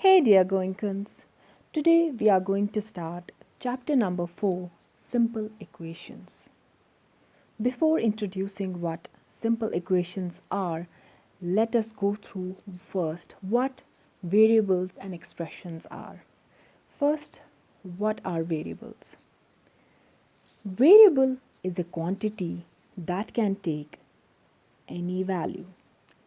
Hey dear Goenkans, today we are going to start chapter number 4, Simple Equations. Before introducing what simple equations are, let us go through first what variables and expressions are. First, what are variables? Variable is a quantity that can take any value.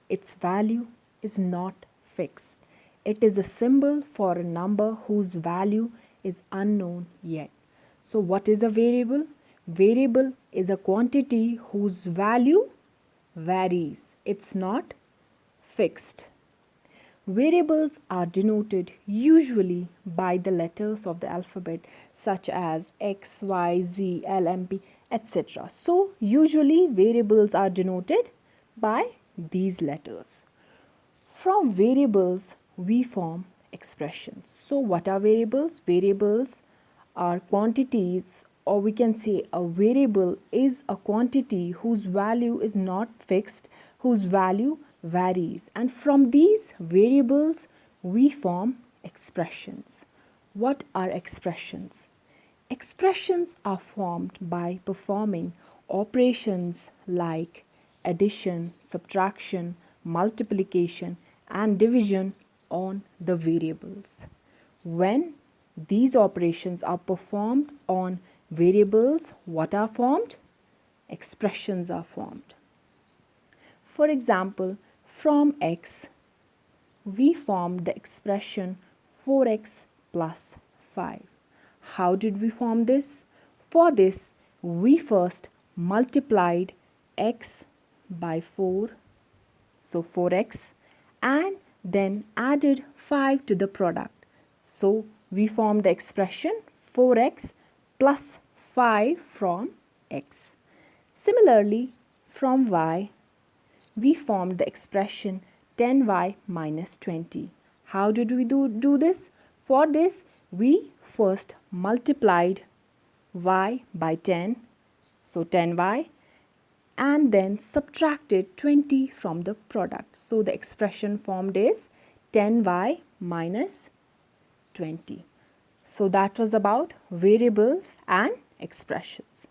Its value is not fixed. It is a symbol for a number whose value is unknown yet. So what is a variable? Variable is a quantity whose value varies. It's not fixed. Variables are denoted usually by the letters of the alphabet such as X, Y, Z, L, M, P, etc. So usually variables are denoted by these letters. From variables we form expressions. So what are variables? Variables are quantities, or we can say a variable is a quantity whose value is not fixed, whose value varies, and from these variables we form expressions. What are expressions? Expressions are formed by performing operations like addition, subtraction, multiplication, and division on the variables. When these operations are performed on variables, what are formed? Expressions are formed. For example, from x, we formed the expression 4x plus 5. How did we form this? For this, we first multiplied x by 4, so 4x, and then added 5 to the product. So we formed the expression 4x plus 5 from x. Similarly, from y, we formed the expression 10y minus 20. How did we do this? For this, we first multiplied y by 10, so 10y, and then subtracted 20 from the product. So the expression formed is 10y minus 20. So that was about variables and expressions.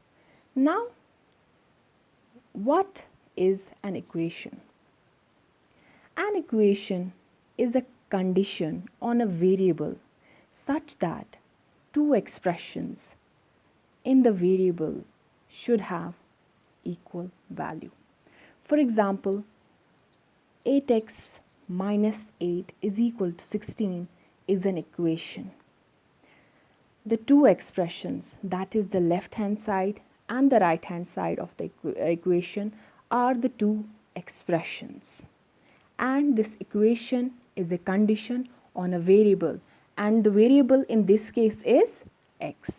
Now, what is an equation? An equation is a condition on a variable such that two expressions in the variable should have equal value. For example, 8x minus 8 is equal to 16 is an equation. The two expressions, that is the left hand side and the right hand side of the equation, are the two expressions. And this equation is a condition on a variable, and the variable in this case is x.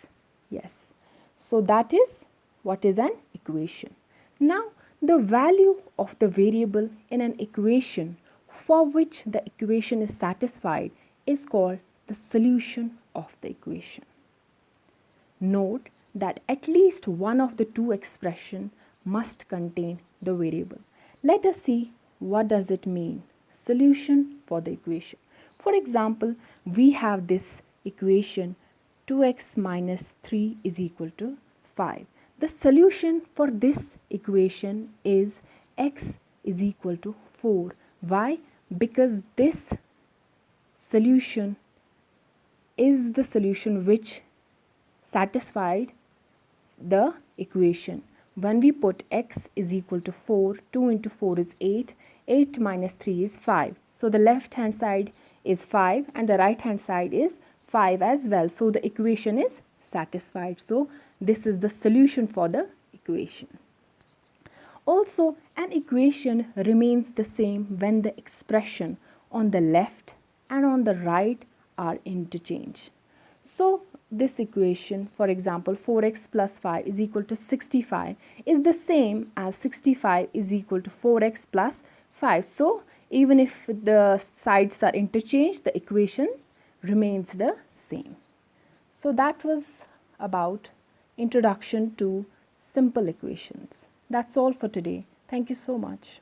Yes. So that is what is an equation. Now, the value of the variable in an equation for which the equation is satisfied is called the solution of the equation. Note that at least one of the two expressions must contain the variable. Let us see what does it mean, solution for the equation. For example, we have this equation 2x minus 3 is equal to 5. The solution for this equation is x is equal to 4. Why? Because this solution is the solution which satisfied the equation. When we put x is equal to 4, 2 into 4 is 8, 8 minus 3 is 5. So the left hand side is 5 and the right hand side is 5 as well. So the equation is satisfied. So this is the solution for the equation. Also, an equation remains the same when the expression on the left and on the right are interchanged. So this equation, for example, 4x plus 5 is equal to 65 is the same as 65 is equal to 4x plus 5. So even if the sides are interchanged, the equation remains the same. So that was about introduction to simple equations. That's all for today. Thank you so much.